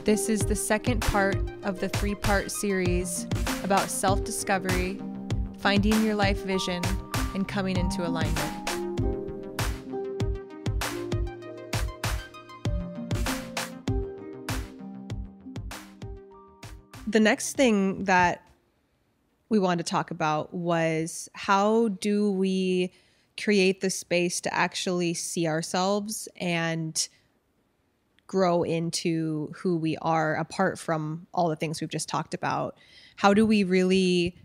This is the second part of the 3-part series about self-discovery, finding your life vision, and coming into alignment. The next thing that we wanted to talk about was, how do we create the space to actually see ourselves and grow into who we are apart from all the things we've just talked about? How do we really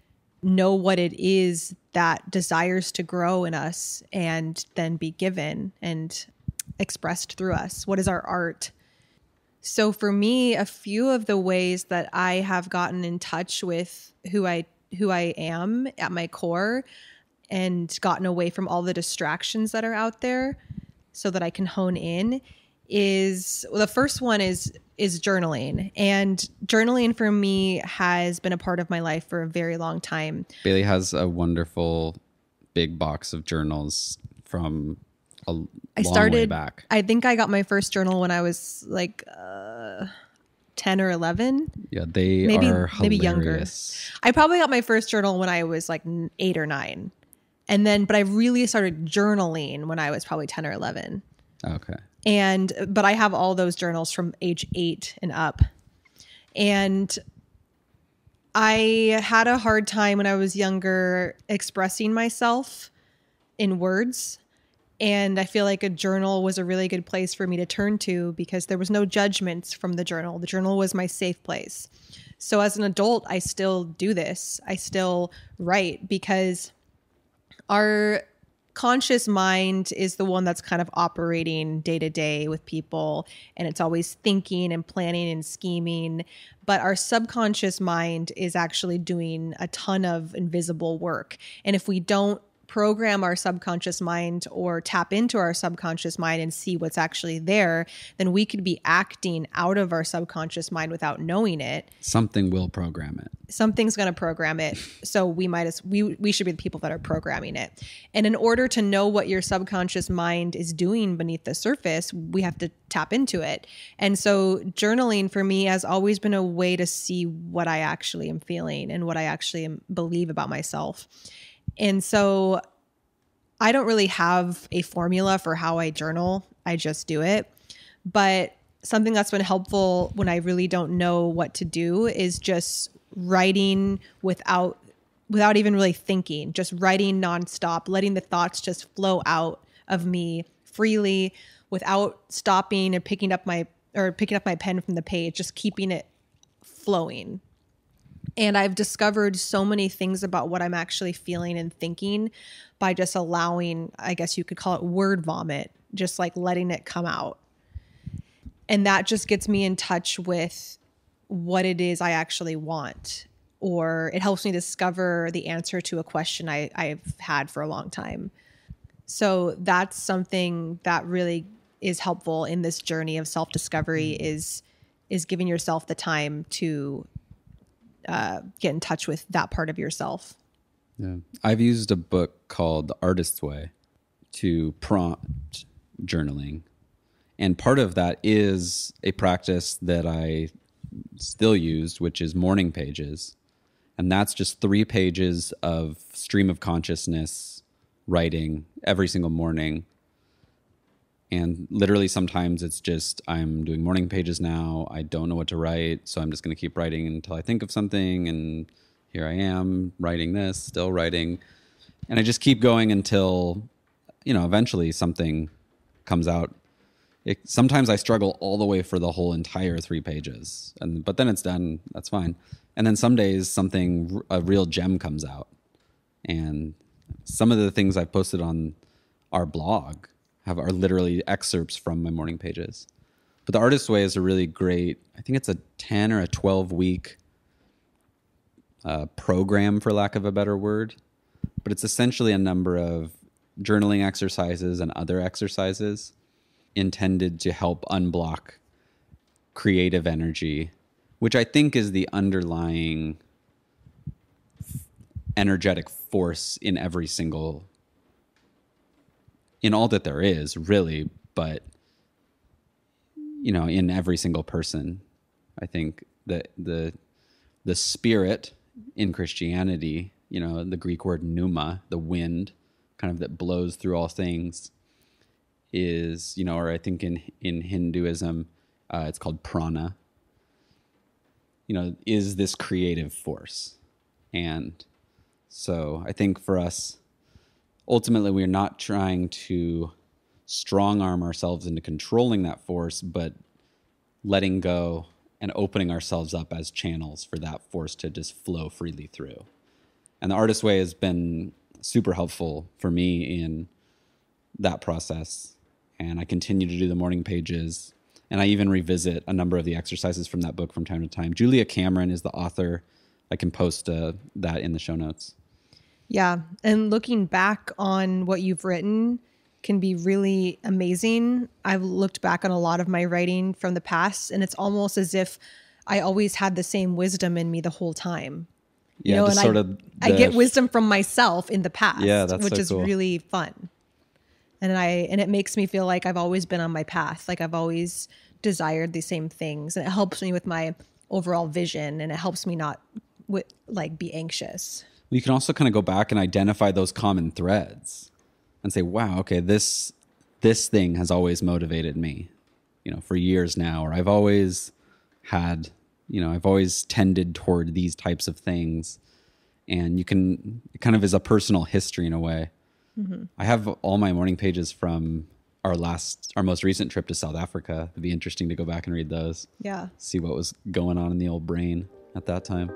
know what it is that desires to grow in us and then be given and expressed through us? What is our art? So for me, a few of the ways that I have gotten in touch with who I am at my core and gotten away from all the distractions that are out there so that I can hone in is, well, the first one is journaling. And journaling for me has been a part of my life for a very long time. Bailey has a wonderful big box of journals from a long way back. I think I got my first journal when I was like 10 or 11. Yeah, they maybe, are hilarious. Maybe younger. I probably got my first journal when I was like 8 or 9. But I really started journaling when I was probably 10 or 11. Okay. But I have all those journals from age 8 and up. And I had a hard time when I was younger expressing myself in words. And I feel like a journal was a really good place for me to turn to because there was no judgments from the journal. The journal was my safe place. So as an adult, I still do this. I still write because our conscious mind is the one that's kind of operating day to day with people, and it's always thinking and planning and scheming. But our subconscious mind is actually doing a ton of invisible work. And if we don't program our subconscious mind or tap into our subconscious mind and see what's actually there, then we could be acting out of our subconscious mind without knowing it. Something will program it. Something's going to program it. So we should be the people that are programming it. And in order to know what your subconscious mind is doing beneath the surface, we have to tap into it. And so journaling for me has always been a way to see what I actually am feeling and what I actually believe about myself. And so I don't really have a formula for how I journal. I just do it. But something that's been helpful when I really don't know what to do is just writing without even really thinking, just writing nonstop, letting the thoughts just flow out of me freely without stopping and picking up my pen from the page, just keeping it flowing. And I've discovered so many things about what I'm actually feeling and thinking by just allowing, I guess you could call it word vomit, just like letting it come out. And that just gets me in touch with what it is I actually want, or it helps me discover the answer to a question I've had for a long time. So that's something that really is helpful in this journey of self-discovery is giving yourself the time to get in touch with that part of yourself. Yeah. I've used a book called The Artist's Way to prompt journaling. And part of that is a practice that I still use, which is morning pages. And that's just 3 pages of stream of consciousness writing every single morning. And literally sometimes it's just, I'm doing morning pages now. I don't know what to write. So I'm just going to keep writing until I think of something. And here I am writing this, still writing. And I just keep going until, eventually something comes out. Sometimes I struggle all the way for the whole entire 3 pages. But then it's done. That's fine. And then some days a real gem comes out. And some of the things I've posted on our blog are literally excerpts from my morning pages. But The Artist's Way is a really great, I think it's a 10 or a 12-week program, for lack of a better word. But it's essentially a number of journaling exercises and other exercises intended to help unblock creative energy, which I think is the underlying energetic force in in all that there is, really, but in every single person. I think that the spirit in Christianity, the Greek word pneuma, the wind kind of that blows through all things, is, or I think in Hinduism, it's called prana, is this creative force. And so I think for us, ultimately, we're not trying to strong arm ourselves into controlling that force, but letting go and opening ourselves up as channels for that force to just flow freely through. And the Artist Way has been super helpful for me in that process. And I continue to do the morning pages. And I even revisit a number of the exercises from that book from time to time. Julia Cameron is the author. I can post that in the show notes. Yeah. And looking back on what you've written can be really amazing. I've looked back on a lot of my writing from the past, and it's almost as if I always had the same wisdom in me the whole time. Yeah, and I get wisdom from myself in the past, which is cool. really fun. And it makes me feel like I've always been on my path. Like I've always desired the same things, and it helps me with my overall vision, and it helps me not be anxious. You can also kind of go back and identify those common threads and say, wow, okay, this thing has always motivated me, for years now, or I've always had, I've always tended toward these types of things. And it kind of is a personal history in a way. Mm-hmm. I have all my morning pages from our most recent trip to South Africa. It'd be interesting to go back and read those. Yeah. See what was going on in the old brain at that time.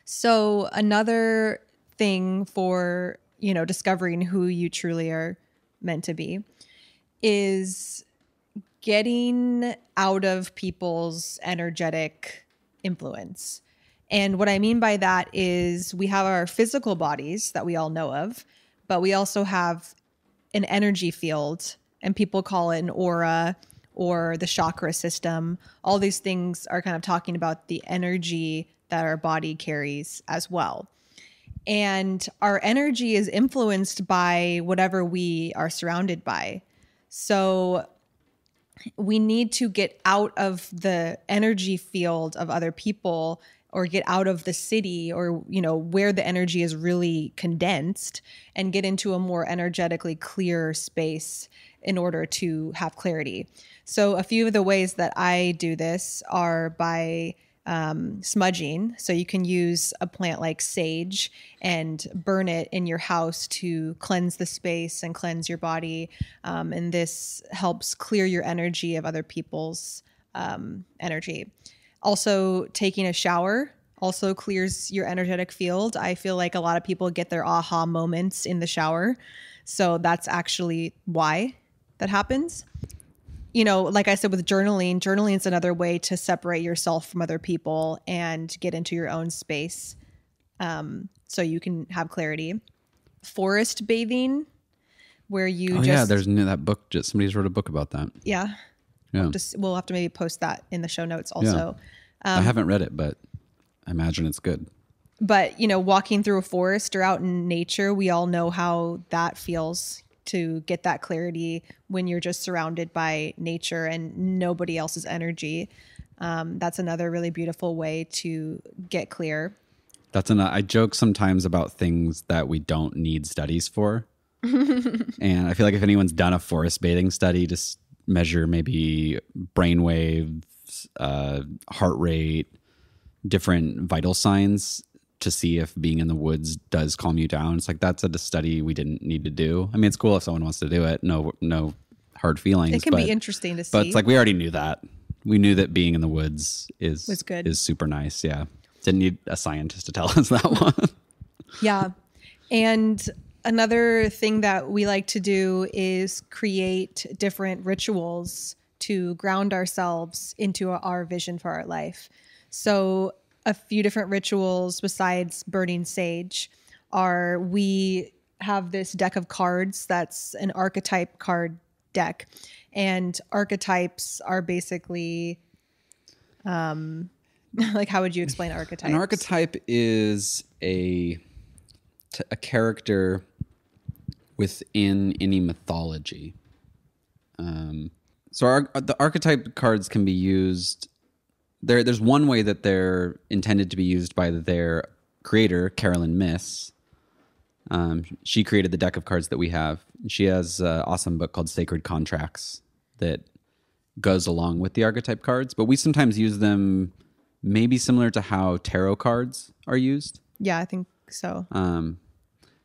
So another thing for, discovering who you truly are meant to be is getting out of people's energetic influence. And what I mean by that is we have our physical bodies that we all know of, but we also have an energy field, and people call it an aura or the chakra system. All these things are kind of talking about the energy that our body carries as well. And our energy is influenced by whatever we are surrounded by. So we need to get out of the energy field of other people, or get out of the city, or, where the energy is really condensed, and get into a more energetically clear space in order to have clarity. So a few of the ways that I do this are by smudging. So you can use a plant like sage and burn it in your house to cleanse the space and cleanse your body. And this helps clear your energy of other people's energy. Also, taking a shower also clears your energetic field. I feel like a lot of people get their aha moments in the shower. So that's actually why that happens. Like I said, with journaling is another way to separate yourself from other people and get into your own space, so you can have clarity. Forest bathing, where you there's that book. Somebody's wrote a book about that. Yeah. We'll have to maybe post that in the show notes also. Yeah. I haven't read it, but I imagine it's good. But, walking through a forest or out in nature, we all know how that feels, to get that clarity when you're just surrounded by nature and nobody else's energy. That's another really beautiful way to get clear. I joke sometimes about things that we don't need studies for. And I feel like if anyone's done a forest bathing study, just measure maybe brain waves, heart rate, different vital signs to see if being in the woods does calm you down. It's like, that's a study we didn't need to do. I mean, it's cool if someone wants to do it. No hard feelings. It can be interesting to see. But it's like, we already knew that. We knew that being in the woods is good. Is super nice. Yeah. Didn't need a scientist to tell us that one. Yeah. And another thing that we like to do is create different rituals to ground ourselves into our vision for our life. So a few different rituals besides burning sage are, we have this deck of cards that's an archetype card deck. And archetypes are basically, like, how would you explain archetypes? An archetype is a character within any mythology. So the archetype cards can be used. There's one way that they're intended to be used by their creator, Carolyn Myss. She created the deck of cards that we have. She has an awesome book called Sacred Contracts that goes along with the archetype cards, but we sometimes use them maybe similar to how tarot cards are used. Yeah, I think so.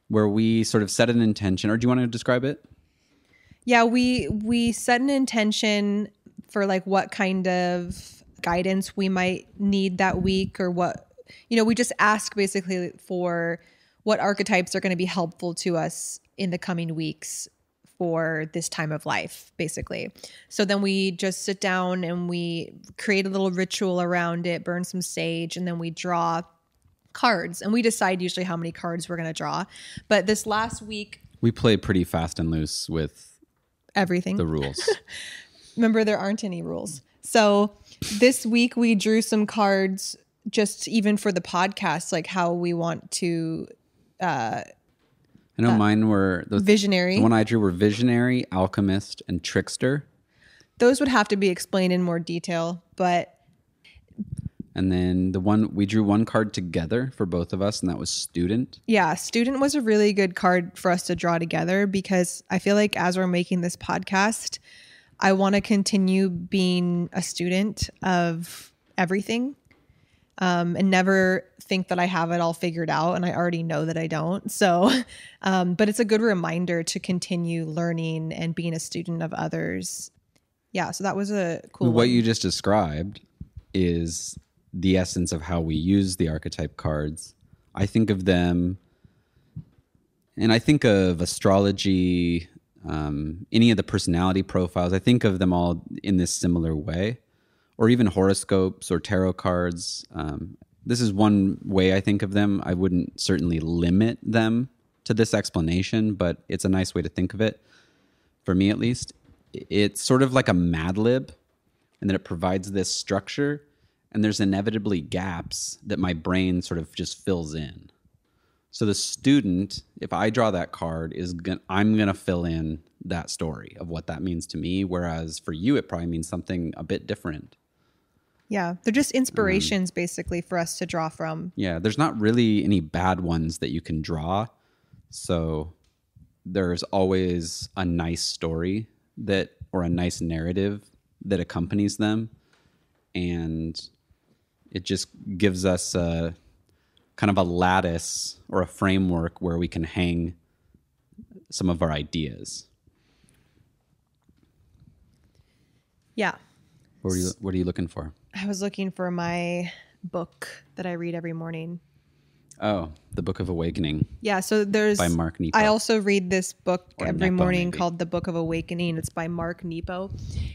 Where we sort of set an intention, or do you want to describe it? Yeah, we set an intention for like what kind of guidance we might need that week, or what, we just ask basically for what archetypes are going to be helpful to us in the coming weeks for this time of life, basically. So then we just sit down and we create a little ritual around it, burn some sage, and then we draw cards. And we decide usually how many cards we're going to draw. But this last week, we play pretty fast and loose with everything. The rules. Remember, there aren't any rules. So this week we drew some cards just even for the podcast, like how we want to... I know mine were... Visionary. The one I drew were Visionary, Alchemist, and Trickster. Those would have to be explained in more detail, but... And then we drew one card together for both of us, and that was Student. Yeah, Student was a really good card for us to draw together, because I feel like as we're making this podcast, I want to continue being a student of everything, and never think that I have it all figured out. And I already know that I don't. So, but it's a good reminder to continue learning and being a student of others. Yeah, so that was a cool What one. you just described is the essence of how we use the archetype cards. I think of them, and I think of astrology, any of the personality profiles. I think of them all in this similar way, or even horoscopes or tarot cards. This is one way I think of them. I wouldn't certainly limit them to this explanation, but it's a nice way to think of it, for me at least. It's sort of like a Mad Lib, and then it provides this structure, and there's inevitably gaps that my brain sort of just fills in. So the student, if I draw that card, I'm going to fill in that story of what that means to me, whereas for you, it probably means something a bit different. Yeah, they're just inspirations basically for us to draw from. Yeah, there's not really any bad ones that you can draw. So there's always a nice story or a nice narrative that accompanies them. And it just gives us a kind of a lattice or a framework where we can hang some of our ideas. Yeah. What are you looking for? I was looking for my book that I read every morning. Oh, The Book of Awakening. Yeah, so there's... By Mark Nepo. I also read this book every morning maybe. called The Book of Awakening. It's by Mark Nepo.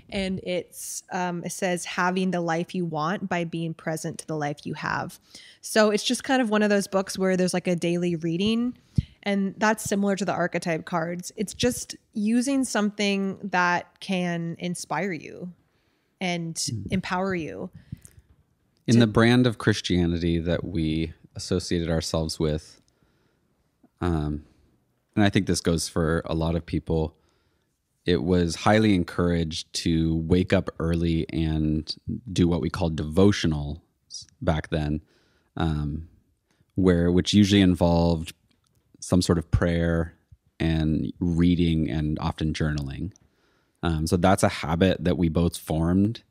And it says, having the life you want by being present to the life you have. So it's just kind of one of those books where there's like a daily reading. And that's similar to the archetype cards. It's just using something that can inspire you and empower you. In the brand of Christianity that we associated ourselves with, and I think this goes for a lot of people, it was highly encouraged to wake up early and do what we called devotionals back then, which usually involved some sort of prayer and reading and often journaling. So that's a habit that we both formed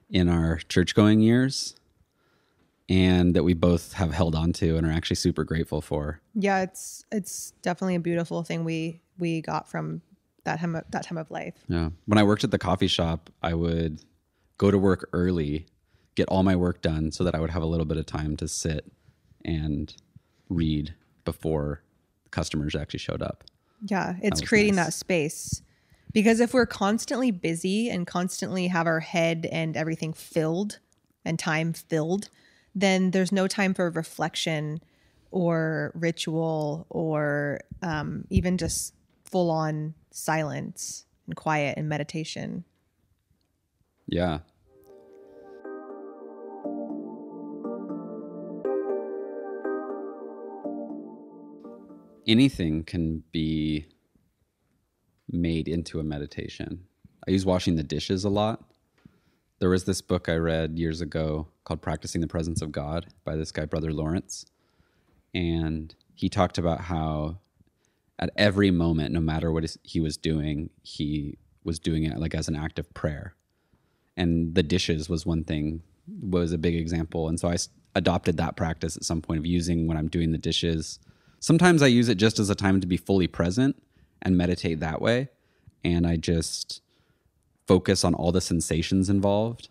in our church-going years, and that we both have held on to and are actually super grateful for. Yeah, it's definitely a beautiful thing we got from that time of life. Yeah. When I worked at the coffee shop, I would go to work early, get all my work done so that I would have a little bit of time to sit and read before customers actually showed up. Yeah, it's was creating nice. that space. Because if we're constantly busy and constantly have our head and everything filled and time filled, then there's no time for reflection or ritual or even just full on silence and quiet and meditation. Yeah. Anything can be made into a meditation. I use washing the dishes a lot. There was this book I read years ago called Practicing the Presence of God by this guy, Brother Lawrence. And he talked about how at every moment, no matter what he was doing it like as an act of prayer. And the dishes was a big example. And so I adopted that practice at some point of using when I'm doing the dishes. Sometimes I use it just as a time to be fully present and meditate that way. And I just focus on all the sensations involved,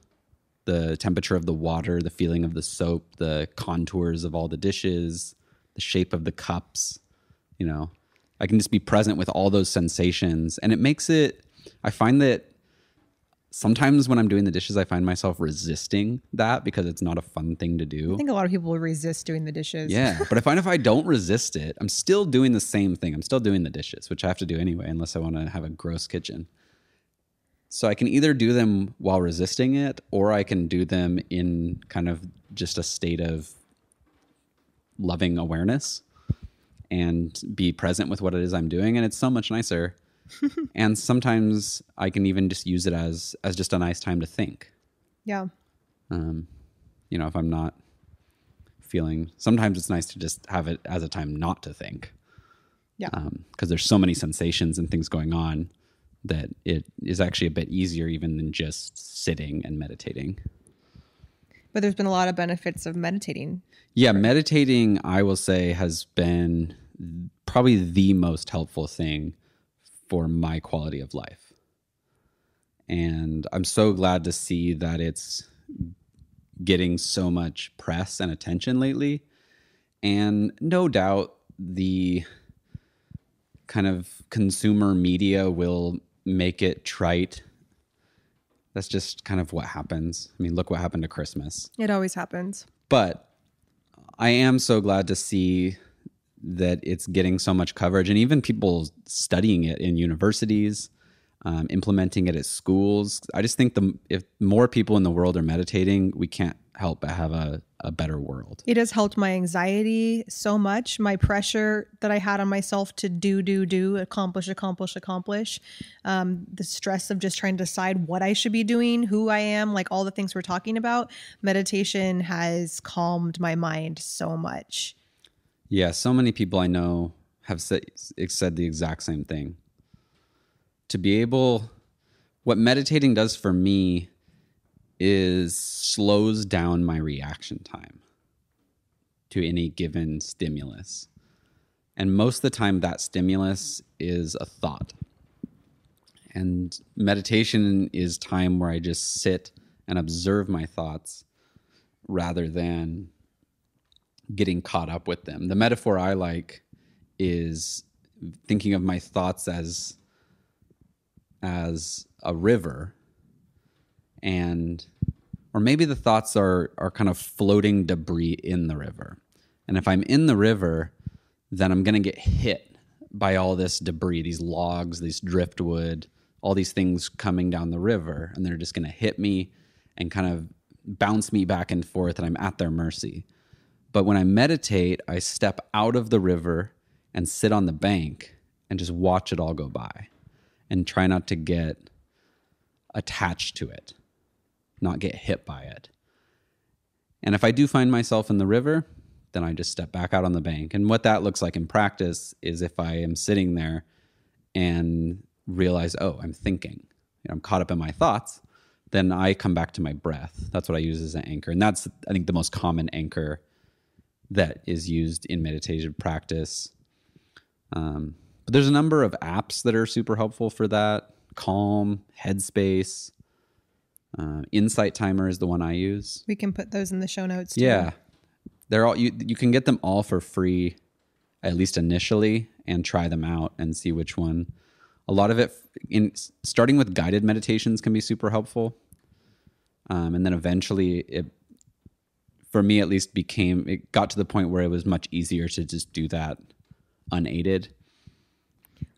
the temperature of the water, the feeling of the soap, the contours of all the dishes, the shape of the cups. I can just be present with all those sensations. And I find that sometimes when I'm doing the dishes, I find myself resisting that because it's not a fun thing to do. I think a lot of people resist doing the dishes. Yeah, but I find if I don't resist it, I'm still doing the same thing. I'm still doing the dishes, which I have to do anyway, unless I want to have a gross kitchen. So I can either do them while resisting it, or I can do them in kind of just a state of loving awareness and be present with what it is I'm doing. And it's so much nicer. And sometimes I can even just use it as just a nice time to think. Yeah. If I'm not feeling, sometimes it's nice to just have it as a time not to think. Yeah. Because there's so many sensations and things going on that it is actually a bit easier even than just sitting and meditating. But there's been a lot of benefits of meditating. Yeah, meditating, I will say, has been probably the most helpful thing for my quality of life. And I'm so glad to see that it's getting so much press and attention lately. And no doubt the kind of consumer media will make it trite. That's just kind of what happens. I mean, look what happened to Christmas. It always happens. But I am so glad to see that it's getting so much coverage, and even people studying it in universities, implementing it at schools. I just think if more people in the world are meditating, we can't help but have a better world. It has helped my anxiety so much, my pressure that I had on myself to do, accomplish. The stress of just trying to decide what I should be doing, who I am, like all the things we're talking about. Meditation has calmed my mind so much. Yeah, so many people I know have said the exact same thing. What meditating does for me is slows down my reaction time to any given stimulus. And most of the time that stimulus is a thought. And meditation is time where I just sit and observe my thoughts rather than getting caught up with them. The metaphor I like is thinking of my thoughts as a river, or maybe the thoughts are kind of floating debris in the river. And if I'm in the river, then I'm going to get hit by all this debris, these logs, these driftwood, all these things coming down the river, and they're just going to hit me and kind of bounce me back and forth, and I'm at their mercy. But when I meditate, I step out of the river and sit on the bank and just watch it all go by and try not to get attached to it, not get hit by it. And if I do find myself in the river, then I just step back out on the bank. And what that looks like in practice is if I am sitting there and realize, oh, I'm thinking, I'm caught up in my thoughts, then I come back to my breath. That's what I use as an anchor. And that's, I think, the most common anchor that is used in meditative practice. But there's a number of apps that are super helpful for that. Calm, Headspace, Insight Timer is the one I use. We can put those in the show notes too. Yeah. They're all, you can get them all for free, at least initially, and try them out and see which one. A lot of it, starting with guided meditations, can be super helpful. And then eventually it, for me at least, it got to the point where it was much easier to just do that unaided.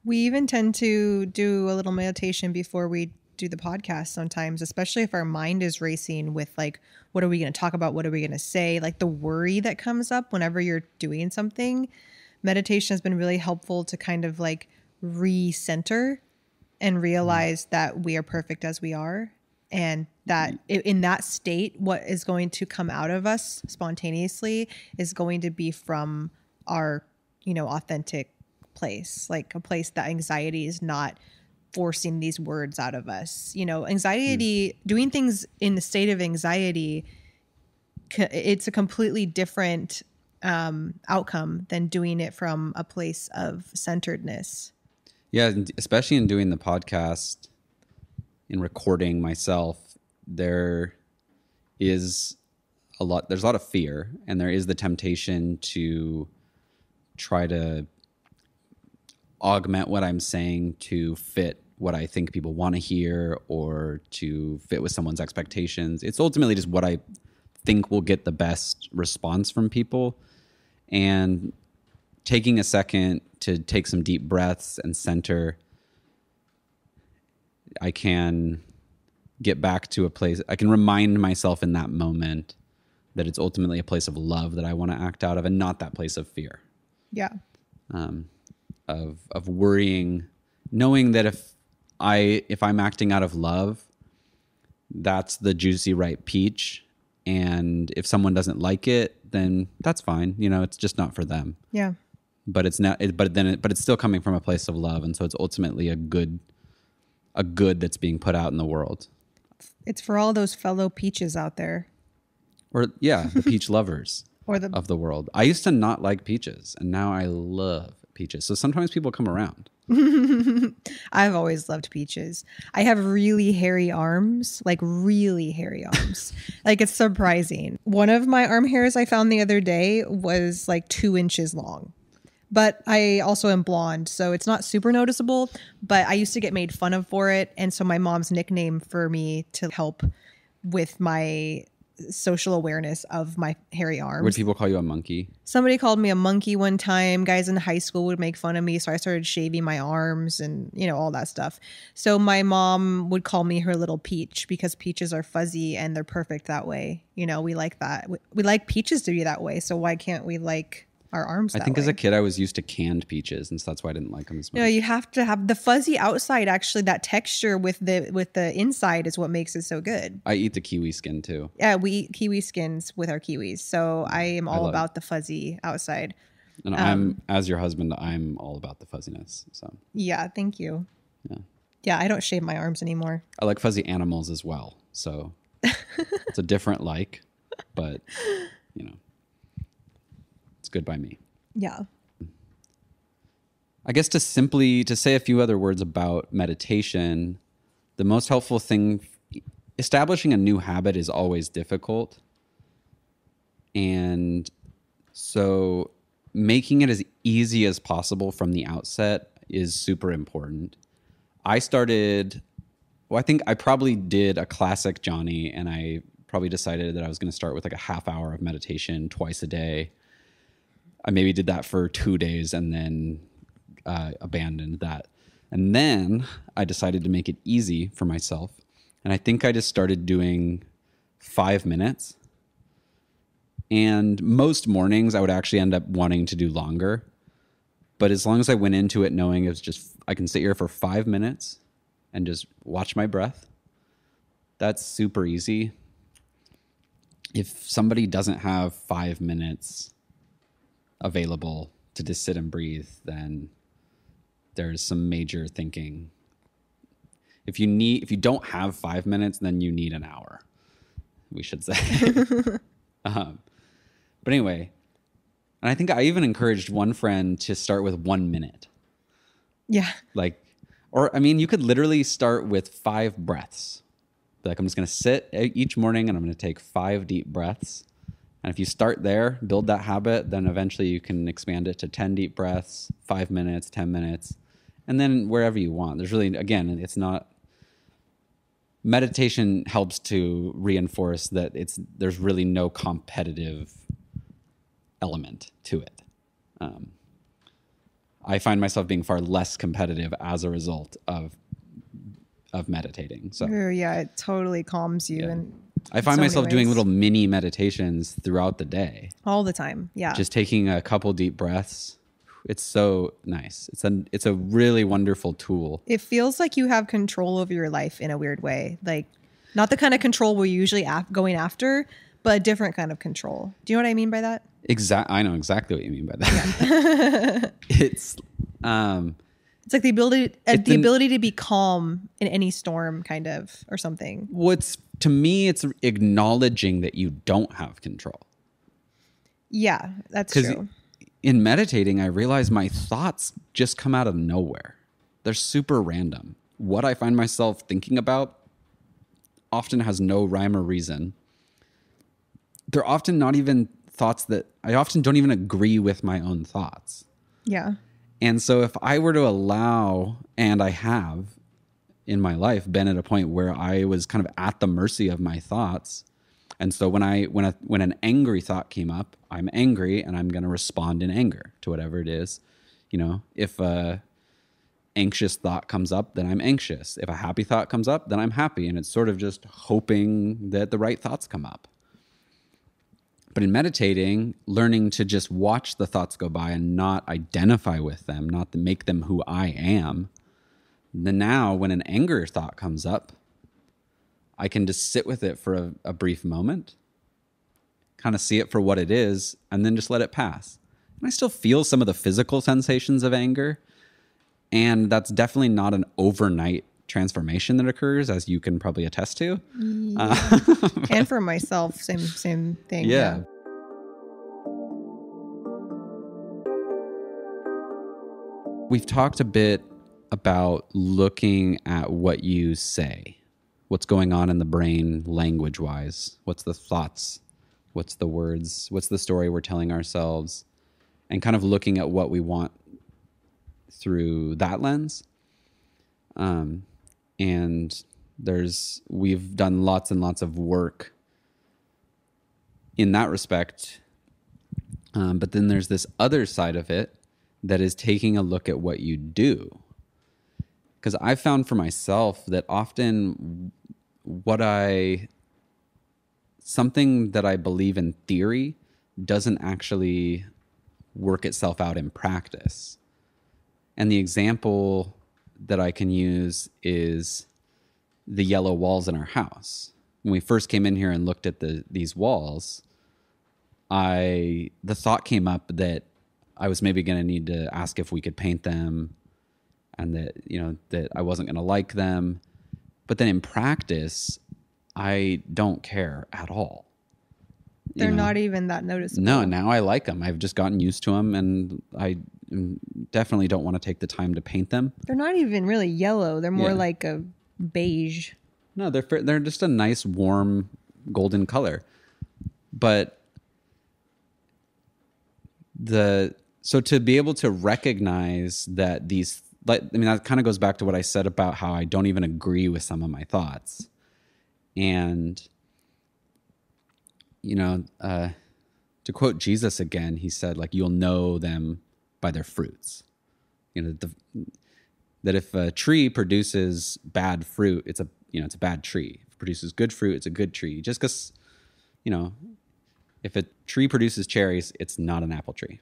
We even tend to do a little meditation before we do the podcast sometimes, especially if our mind is racing with like, what are we going to talk about? What are we going to say? Like the worry that comes up whenever you're doing something. Meditation has been really helpful to kind of like recenter and realize that we are perfect as we are. And that in that state, what is going to come out of us spontaneously is going to be from our, authentic place, like a place that anxiety is not forcing these words out of us. Anxiety, doing things in the state of anxiety, it's a completely different outcome than doing it from a place of centeredness. Yeah, especially in doing the podcast, in recording myself, there's a lot of fear, and there is the temptation to try to augment what I'm saying to fit what I think people want to hear or to fit with someone's expectations. It's ultimately just what I think will get the best response from people. And taking a second to take some deep breaths and center, I can get back to a place. I can remind myself in that moment that it's ultimately a place of love that I want to act out of, and not that place of fear. Yeah. Of worrying, knowing that if I'm acting out of love, that's the juicy ripe peach. And if someone doesn't like it, then that's fine. It's just not for them. Yeah. But it's not. But it's still coming from a place of love, and so it's ultimately a good that's being put out in the world. It's for all those fellow peaches out there. Or the peach lovers of the world. I used to not like peaches, and now I love peaches. So sometimes people come around. I've always loved peaches. I have really hairy arms, like really hairy arms. Like it's surprising. One of my arm hairs I found the other day was like 2 inches long. But I also am blonde, so it's not super noticeable, but I used to get made fun of for it. And so my mom's nickname for me to help with my social awareness of my hairy arms. Would people call you a monkey? Somebody called me a monkey one time. Guys in high school would make fun of me, so I started shaving my arms and, all that stuff. So my mom would call me her little peach because peaches are fuzzy and they're perfect that way. We like that. We like peaches to be that way, so why can't we like our arms that way? I think as a kid I was used to canned peaches, and so that's why I didn't like them as much. You have to have the fuzzy outside. Actually, that texture with the inside is what makes it so good. I eat the kiwi skin too. Yeah, we eat kiwi skins with our kiwis, so I am all about the fuzzy outside. And as your husband, I'm all about the fuzziness. So yeah, thank you. Yeah, I don't shave my arms anymore. I like fuzzy animals as well, so it's a different like, but it's good by me. Yeah. I guess to say a few other words about meditation, the most helpful thing, establishing a new habit is always difficult. And so making it as easy as possible from the outset is super important. I think I probably did a classic Johnny, and I probably decided that I was going to start with like a half hour of meditation twice a day. I maybe did that for 2 days and then abandoned that. And then I decided to make it easy for myself. And I think I just started doing 5 minutes. And most mornings I would actually end up wanting to do longer. But as long as I went into it knowing it was just, I can sit here for 5 minutes and just watch my breath, that's super easy. If somebody doesn't have 5 minutes available to just sit and breathe, then there's some major thinking. If you don't have 5 minutes, then you need an hour, we should say. But anyway, and I think I even encouraged one friend to start with 1 minute. Yeah. You could literally start with 5 breaths. I'm just going to sit each morning and I'm going to take 5 deep breaths. And if you start there, build that habit, then eventually you can expand it to 10 deep breaths, 5 minutes, 10 minutes, and then wherever you want. There's really, again, it's not, meditation helps to reinforce that there's really no competitive element to it. I find myself being far less competitive as a result of meditating. So Yeah, it totally calms you. And I find so many myself doing ways. little mini meditations throughout the day. All the time. Yeah. Just taking a couple deep breaths. It's so nice. It's a really wonderful tool. It feels like you have control over your life in a weird way. Like, not the kind of control we're usually going after, but a different kind of control. Do you know what I mean by that? I know exactly what you mean by that. It's like the ability to be calm in any storm, kind of, or something. To me, it's acknowledging that you don't have control. Yeah, that's true. In meditating, I realize my thoughts just come out of nowhere. They're super random. What I find myself thinking about often has no rhyme or reason. They're often not even thoughts that I often don't even agree with my own thoughts. Yeah. And so if I were to allow, and I have in my life been at a point where I was kind of at the mercy of my thoughts. And so when an angry thought came up, I'm angry and I'm going to respond in anger to whatever it is. You know, if a anxious thought comes up, then I'm anxious. If a happy thought comes up, then I'm happy. And it's sort of just hoping that the right thoughts come up. But in meditating, learning to just watch the thoughts go by and not identify with them, not to make them who I am, then now when an anger thought comes up, I can just sit with it for a brief moment, kind of see it for what it is, and then just let it pass. And I still feel some of the physical sensations of anger, and that's definitely not an overnight transformation that occurs, as you can probably attest to. Yeah. And for myself, same thing. Yeah. We've talked a bit about looking at what you say. What's going on in the brain language-wise? What's the thoughts? What's the words? What's the story we're telling ourselves? And kind of looking at what we want through that lens. And we've done lots and lots of work in that respect. But then there's this other side of it that is taking a look at what you do. Because I found for myself that often something that I believe in theory doesn't actually work itself out in practice. And the example that I can use is the yellow walls in our house. When we first came in here and looked at these walls, the thought came up that I was maybe going to need to ask if we could paint them, and that I wasn't going to like them. But then in practice, I don't care at all. They're not even that noticeable. No, now I like them. I've just gotten used to them, and I definitely don't want to take the time to paint them. They're not even really yellow. They're more like a beige. No, they're just a nice, warm, golden color. But so to be able to recognize that that kind of goes back to what I said about how I don't even agree with some of my thoughts. And, to quote Jesus again, he said, like, you'll know them by their fruits. That if a tree produces bad fruit, it's a bad tree. If it produces good fruit, it's a good tree. Just because, if a tree produces cherries, it's not an apple tree.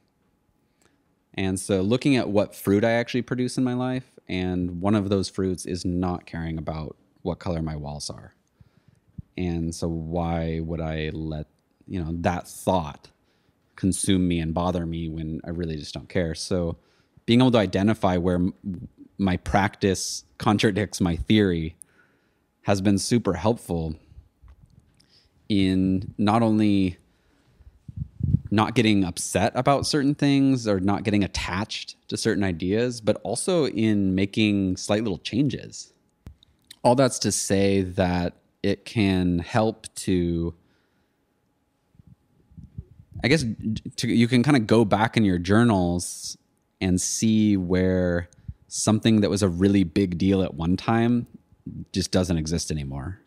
And so looking at what fruit I actually produce in my life, and one of those fruits is not caring about what color my walls are. And so why would I let, that thought consume me and bother me when I really just don't care? So being able to identify where my practice contradicts my theory has been super helpful in not only not getting upset about certain things or not getting attached to certain ideas, but also in making slight little changes. All that's to say that it can help to, I guess, you can kind of go back in your journals and see where something that was a really big deal at one time just doesn't exist anymore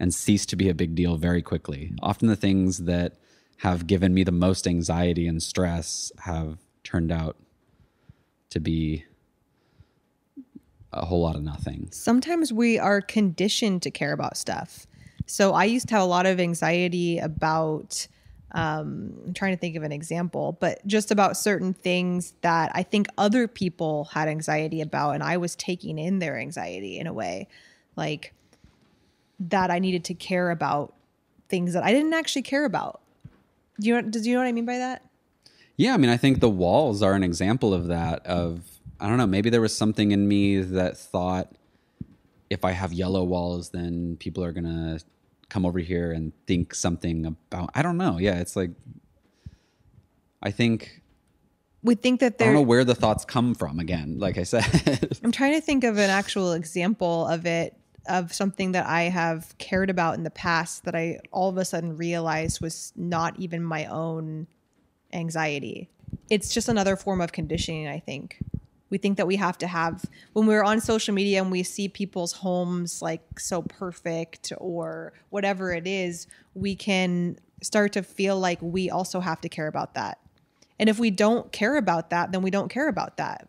and cease to be a big deal very quickly. Often the things that have given me the most anxiety and stress have turned out to be a whole lot of nothing. Sometimes we are conditioned to care about stuff. So I used to have a lot of anxiety about, I'm trying to think of an example, but just about certain things that I think other people had anxiety about, and I was taking in their anxiety in a way, like that I needed to care about things that I didn't actually care about. Do you know what I mean by that? Yeah, I mean, I think the walls are an example of that. I don't know, maybe there was something in me that thought if I have yellow walls, then people are going to come over here and think something about, I don't know. Yeah, it's like, I think we think that I don't know where the thoughts come from again, like I said. I'm trying to think of an actual example of it, of something that I have cared about in the past that I all of a sudden realized was not even my own anxiety. It's just another form of conditioning, I think. We think that we have to have, when we're on social media and we see people's homes like so perfect or whatever it is, we can start to feel like we also have to care about that. And if we don't care about that, then we don't care about that,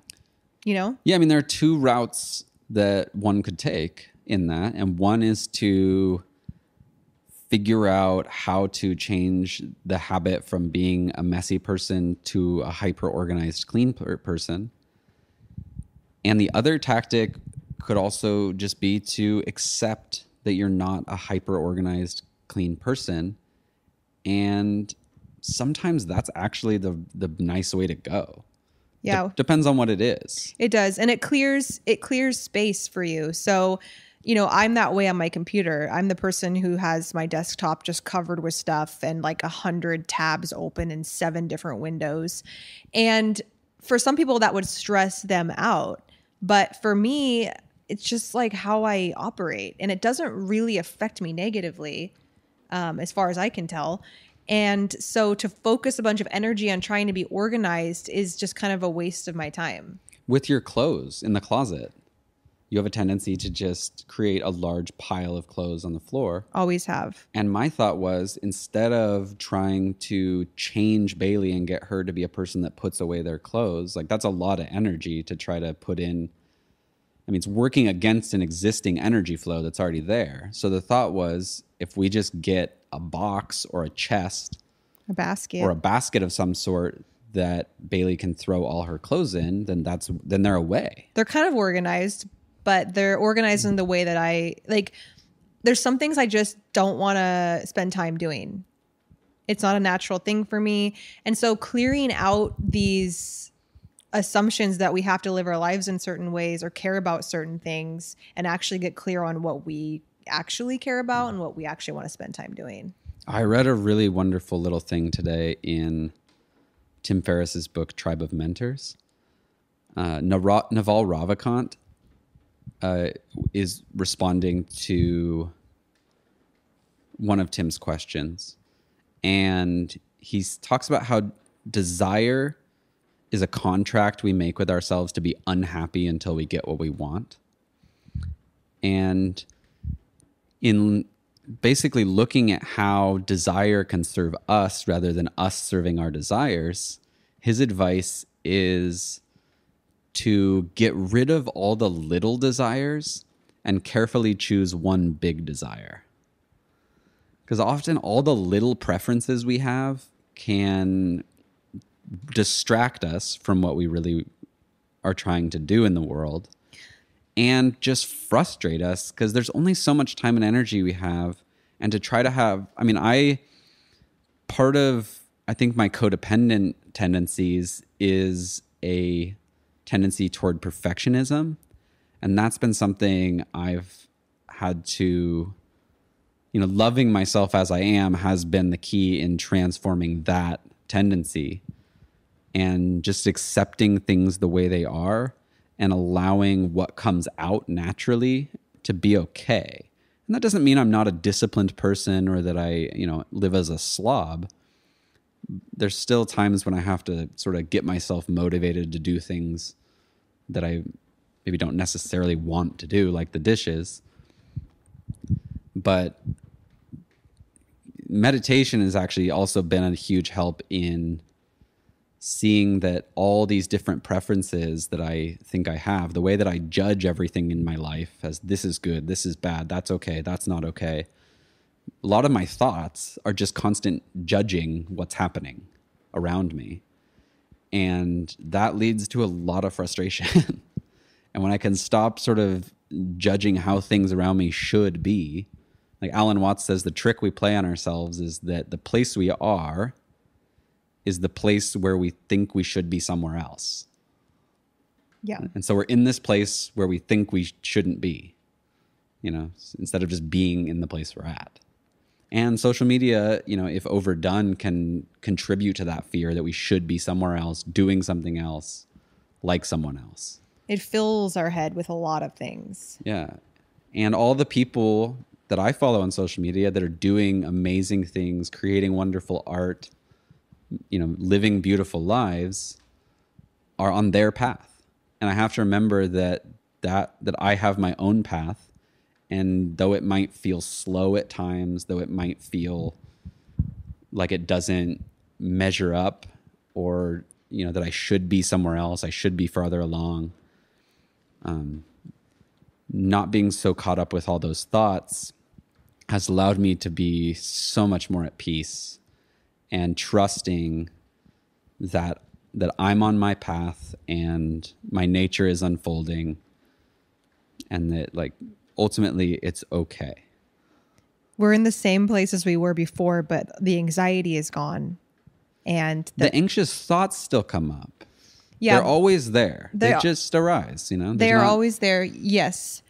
you know? Yeah, I mean, there are two routes that one could take in that. And one is to figure out how to change the habit from being a messy person to a hyper-organized, clean person. And the other tactic could also just be to accept that you're not a hyper-organized, clean person. And sometimes that's actually the nice way to go. Yeah. Depends on what it is. It does. And it clears space for you. So, you know, I'm that way on my computer. I'm the person who has my desktop just covered with stuff and like 100 tabs open in 7 different windows. And for some people that would stress them out. But for me, it's just like how I operate. And it doesn't really affect me negatively, as far as I can tell. And so to focus a bunch of energy on trying to be organized is just kind of a waste of my time. With your clothes in the closet, you have a tendency to just create a large pile of clothes on the floor. Always have. And my thought was, instead of trying to change Bailey and get her to be a person that puts away their clothes, like that's a lot of energy to try to put in. I mean, it's working against an existing energy flow that's already there. So the thought was, if we just get a box or a chest, a basket, or a basket of some sort that Bailey can throw all her clothes in, then they're away. They're kind of organized, but they're organized in the way that I like. There's some things I just don't want to spend time doing. It's not a natural thing for me. And so clearing out these assumptions that we have to live our lives in certain ways or care about certain things and actually get clear on what we actually care about and what we actually want to spend time doing. I read a really wonderful little thing today in Tim Ferriss's book, Tribe of Mentors. Naval Ravikant is responding to one of Tim's questions. And he talks about how desire is a contract we make with ourselves to be unhappy until we get what we want. And in basically looking at how desire can serve us rather than us serving our desires, his advice is to get rid of all the little desires and carefully choose one big desire. Because often all the little preferences we have can distract us from what we really are trying to do in the world and just frustrate us because there's only so much time and energy we have. And to try to have, I mean, part of, I think my codependent tendencies is a tendency toward perfectionism. And that's been something I've had to, loving myself as I am has been the key in transforming that tendency and just accepting things the way they are and allowing what comes out naturally to be okay. And that doesn't mean I'm not a disciplined person or that I, live as a slob. There's still times when I have to sort of get myself motivated to do things that I maybe don't necessarily want to do, like the dishes. But meditation has actually also been a huge help in seeing that all these different preferences that I think I have, the way that I judge everything in my life as this is good, this is bad, that's okay, that's not okay. A lot of my thoughts are just constant judging what's happening around me. And that leads to a lot of frustration. And when I can stop sort of judging how things around me should be, like Alan Watts says, the trick we play on ourselves is that the place we are is the place where we think we should be somewhere else. Yeah. And so we're in this place where we think we shouldn't be, you know, instead of just being in the place we're at. And social media, you know, if overdone, can contribute to that fear that we should be somewhere else, doing something else, like someone else. It fills our head with a lot of things. Yeah. And all the people that I follow on social media that are doing amazing things, creating wonderful art, you know, living beautiful lives, are on their path. And I have to remember that I have my own path. And though it might feel slow at times, though it might feel like it doesn't measure up, or, you know, that I should be somewhere else, I should be farther along, not being so caught up with all those thoughts has allowed me to be so much more at peace and trusting that I'm on my path and my nature is unfolding, and that, like, ultimately it's okay. We're in the same place as we were before, but the anxiety is gone. And the anxious thoughts still come up. Yeah. They're always there. They just arise, you know? They're always there, yes.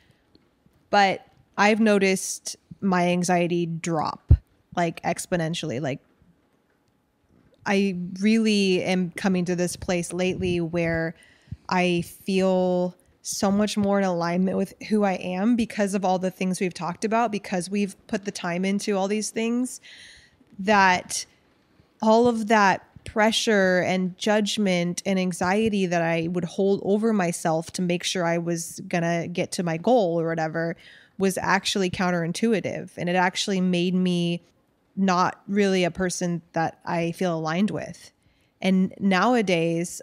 But I've noticed my anxiety drop, like, exponentially. Like, I really am coming to this place lately where I feel so much more in alignment with who I am because of all the things we've talked about, because we've put the time into all these things, that all of that pressure and judgment and anxiety that I would hold over myself to make sure I was gonna get to my goal or whatever was actually counterintuitive. And it actually made me not really a person that I feel aligned with. And nowadays,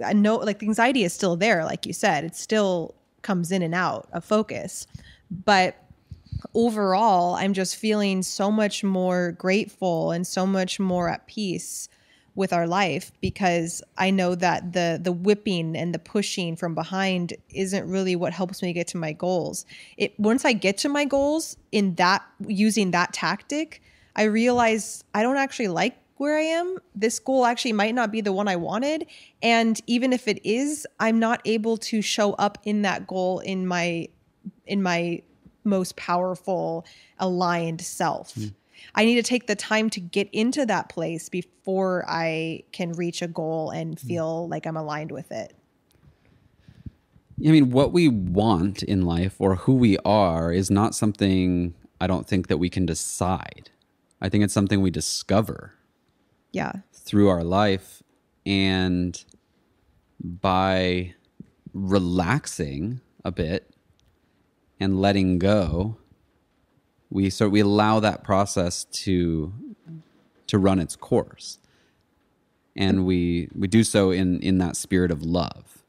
I know, like, the anxiety is still there. Like you said, it still comes in and out of focus. But overall, I'm just feeling so much more grateful and so much more at peace with our life, because I know that the whipping and the pushing from behind isn't really what helps me get to my goals. Once I get to my goals using that tactic, I realize I don't actually like where I am. This goal actually might not be the one I wanted. And even if it is, I'm not able to show up in that goal in my most powerful, aligned self. I need to take the time to get into that place before I can reach a goal and feel like I'm aligned with it. I mean, what we want in life or who we are is not something I don't think that we can decide. I think it's something we discover. Yeah. Through our life, and by relaxing a bit and letting go, we allow that process to run its course, and we do so in that spirit of love.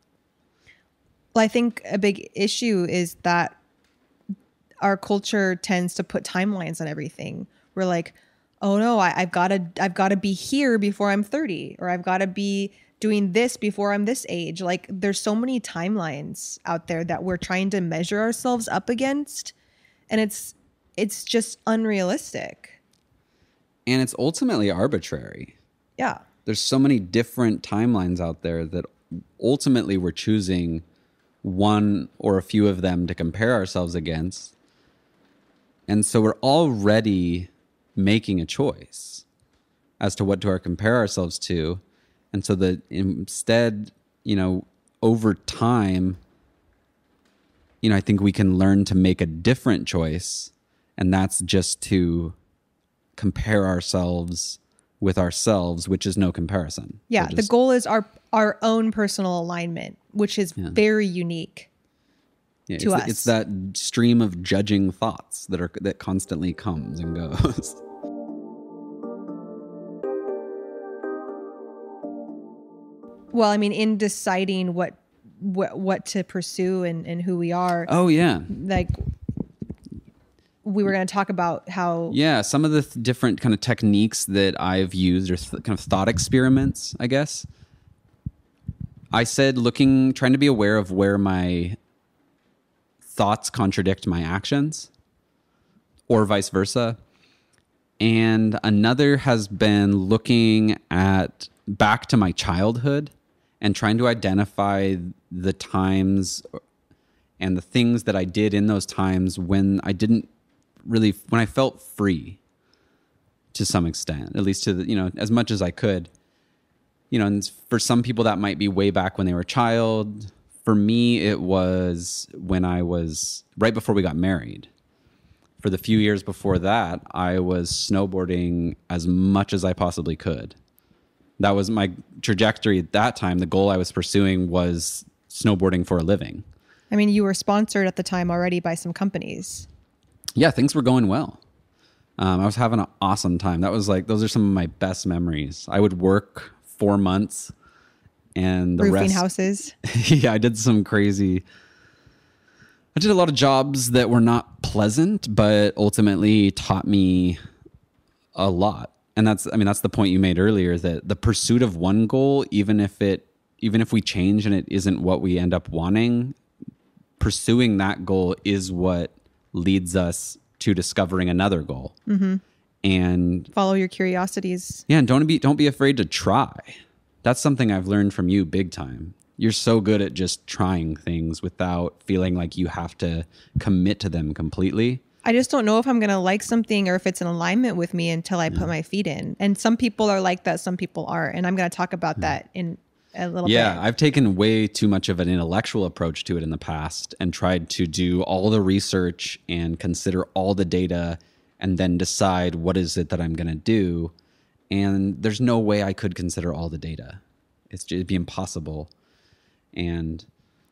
Well, I think a big issue is that our culture tends to put timelines on everything. We're like, oh no, I've got to be here before I'm 30, or I've got to be doing this before I'm this age. Like, there's so many timelines out there that we're trying to measure ourselves up against, and it's just unrealistic. And it's ultimately arbitrary. Yeah. There's so many different timelines out there that ultimately we're choosing one or a few of them to compare ourselves against. And so we're already making a choice as to what to compare ourselves to. And so that instead, you know, over time, you know, I think we can learn to make a different choice. And that's just to compare ourselves with ourselves, which is no comparison. Yeah. The goal is our own personal alignment, which is very unique to us. It's that stream of judging thoughts that constantly comes and goes. Well, I mean, in deciding what to pursue and who we are, Oh yeah. like we were going to talk about how Yeah, some of the different kind of techniques that I've used or kind of thought experiments, I guess. I said trying to be aware of where my thoughts contradict my actions or vice versa. And another has been looking back to my childhood and trying to identify the times and the things that I did in those times when when I felt free to some extent, at least as much as I could. And for some people that might be way back when they were a child. For me, it was when I was right before we got married. For the few years before that, I was snowboarding as much as I possibly could. That was my trajectory at that time. The goal I was pursuing was snowboarding for a living. I mean, you were sponsored at the time already by some companies. Yeah, things were going well. I was having an awesome time. Those are some of my best memories. I would work 4 months and the roofing rest, houses. Yeah, I did a lot of jobs that were not pleasant, but ultimately taught me a lot. And that's the point you made earlier, that the pursuit of one goal, even if we change and it isn't what we end up wanting, pursuing that goal is what leads us to discovering another goal. Mm-hmm. And follow your curiosities. Yeah, and don't be afraid to try. That's something I've learned from you big time. You're so good at just trying things without feeling like you have to commit to them completely. I just don't know if I'm going to like something or if it's in alignment with me until I put my feet in. And some people are like that, some people aren't. And I'm going to talk about that in a little bit. Yeah, I've taken way too much of an intellectual approach to it in the past and tried to do all the research and consider all the data and then decide what is it that I'm going to do. And there's no way I could consider all the data. It'd be impossible. And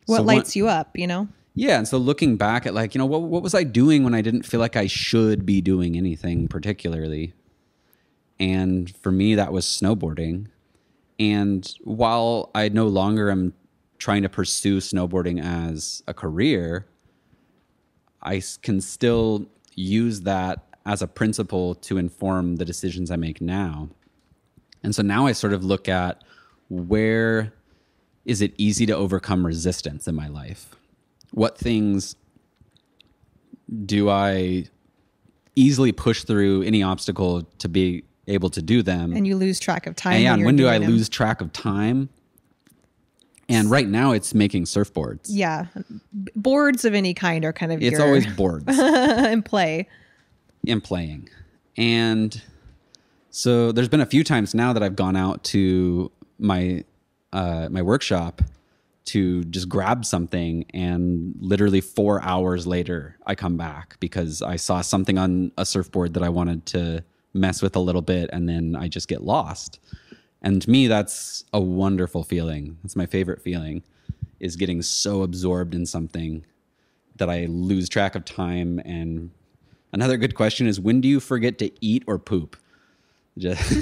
what lights you up, Yeah. And so looking back at what was I doing when I didn't feel like I should be doing anything particularly? And for me, that was snowboarding. And while I no longer am trying to pursue snowboarding as a career, I can still use that as a principle to inform the decisions I make now. And so now I sort of look at where is it easy to overcome resistance in my life? What things do I easily push through any obstacle to be able to do them? And you lose track of time. And when do I lose track of time? And right now it's making surfboards. Yeah. Boards of any kind are kind of It's always boards. and play. And playing. And so there's been a few times now that I've gone out to my workshop to just grab something, and literally 4 hours later I come back because I saw something on a surfboard that I wanted to mess with a little bit, and then I just get lost. And to me, that's a wonderful feeling. That's my favorite feeling, is getting so absorbed in something that I lose track of time. And another good question is, when do you forget to eat or poop? Just,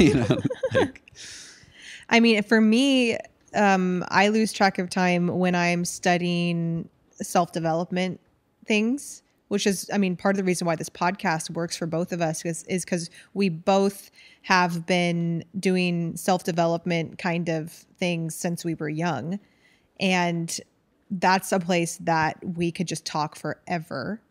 I mean, for me, I lose track of time when I'm studying self-development things, which is, part of the reason why this podcast works for both of us is because we both have been doing self-development kind of things since we were young. And that's a place that we could just talk forever,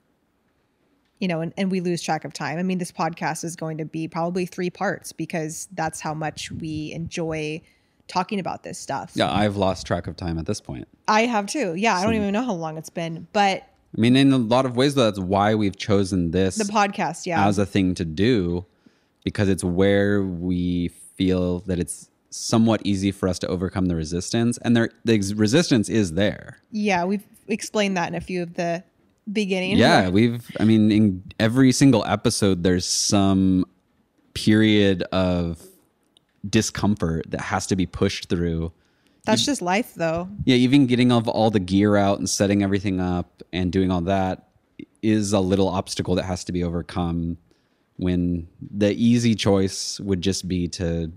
and we lose track of time. This podcast is going to be probably 3 parts because that's how much we enjoy talking about this stuff. Yeah, I've lost track of time at this point. I have too. Yeah, I don't even know how long it's been, but in a lot of ways, though, that's why we've chosen the podcast, as a thing to do, because it's where we feel that it's somewhat easy for us to overcome the resistance, and the resistance is there. Yeah, we've explained that in a few of the beginning. Yeah, in every single episode, there's some period of discomfort that has to be pushed through. That's just life, though. Yeah, even getting all the gear out and setting everything up and doing all that is a little obstacle that has to be overcome, when the easy choice would just be to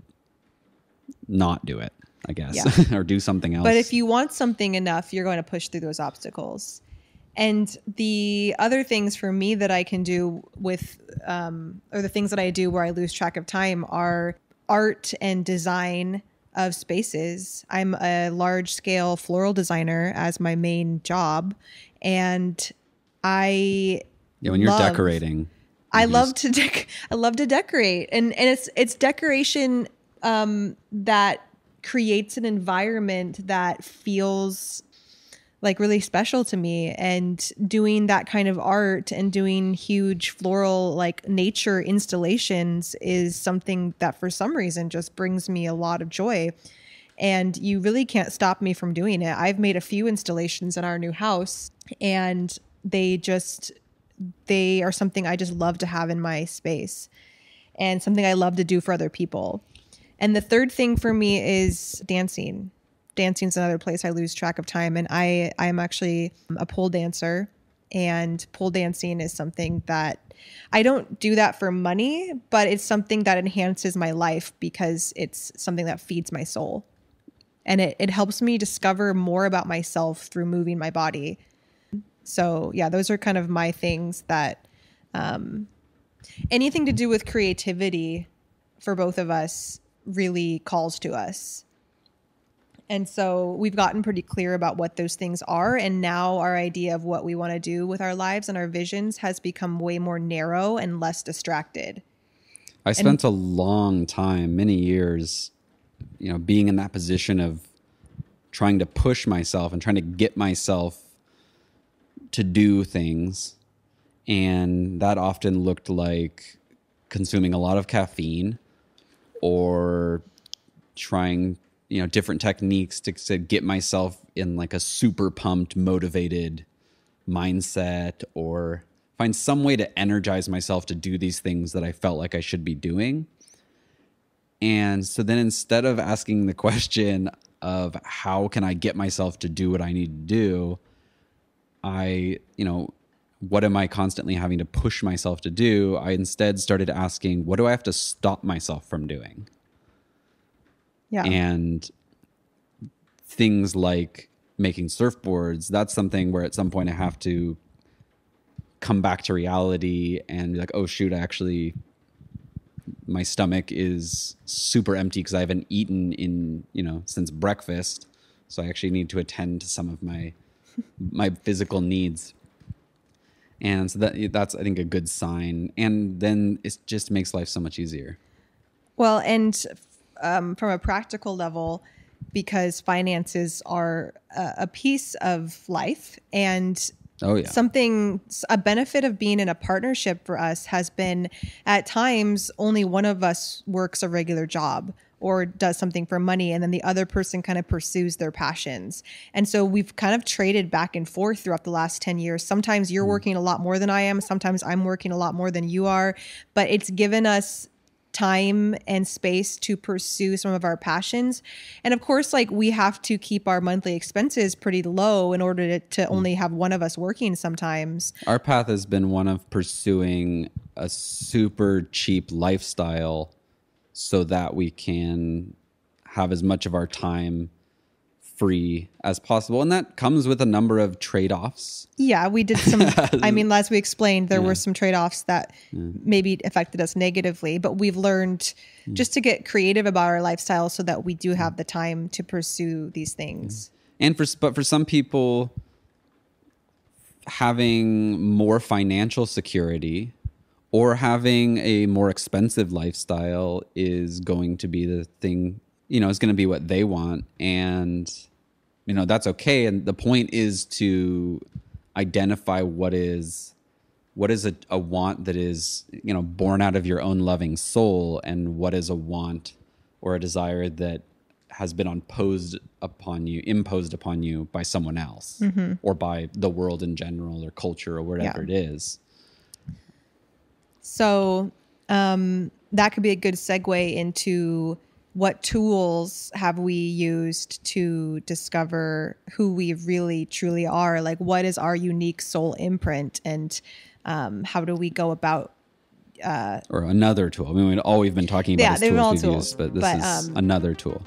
not do it. I guess, Yeah. or do something else. But if you want something enough, you're going to push through those obstacles. And the other things for me that I can do with, or the things that I do where I lose track of time are art and design of spaces. I'm a large scale floral designer as my main job. And I when you're decorating, I love to decorate, and it's decoration that creates an environment that feels like really special to me. And doing that kind of art and doing huge floral like nature installations is something that for some reason just brings me a lot of joy. And you really can't stop me from doing it. I've made a few installations in our new house, and they are something I just love to have in my space and something I love to do for other people. And the third thing for me is dancing. Dancing's another place I lose track of time. And I'm actually a pole dancer, and pole dancing is something that I don't do that for money, but it's something that enhances my life because it's something that feeds my soul. And it helps me discover more about myself through moving my body. So yeah, those are kind of my things that anything to do with creativity for both of us really calls to us. And so we've gotten pretty clear about what those things are. And now our idea of what we want to do with our lives and our visions has become way more narrow and less distracted. I spent a long time, many years, being in that position of trying to push myself and trying to get myself to do things. And that often looked like consuming a lot of caffeine or trying different techniques to get myself in like a super pumped, motivated mindset, or find some way to energize myself to do these things that I felt like I should be doing. And so then instead of asking the question of how can I get myself to do what I need to do, what am I constantly having to push myself to do? I instead started asking, what do I have to stop myself from doing? Yeah. And things like making surfboards, that's something where at some point I have to come back to reality and be like, oh shoot, my stomach is super empty because I haven't eaten since breakfast. So I actually need to attend to some of my physical needs. And so that's, I think, a good sign. And then it just makes life so much easier. Well, and from a practical level, because finances are a piece of life, and a benefit of being in a partnership for us has been at times only one of us works a regular job or does something for money, and then the other person kind of pursues their passions. And so we've kind of traded back and forth throughout the last 10 years. Sometimes you're working a lot more than I am. Sometimes I'm working a lot more than you are, but it's given us time and space to pursue some of our passions. And of course, like, we have to keep our monthly expenses pretty low in order to only have one of us working sometimes. Our path has been one of pursuing a super cheap lifestyle so that we can have as much of our time free as possible. And that comes with a number of trade-offs. Yeah, we did some, as we explained, there were some trade-offs that maybe affected us negatively, but we've learned just to get creative about our lifestyle so that we do have the time to pursue these things. And for some people, having more financial security or having a more expensive lifestyle is going to be the thing, is going to be what they want. And, that's okay. And the point is to identify what is a want that is, born out of your own loving soul, and what is a want or a desire that has been imposed upon you by someone else, or by the world in general, or culture, or whatever it is. So that could be a good segue into what tools have we used to discover who we really truly are? Like, what is our unique soul imprint, and how do we go about? Or another tool. We've been talking about tools we've used, but this is another tool.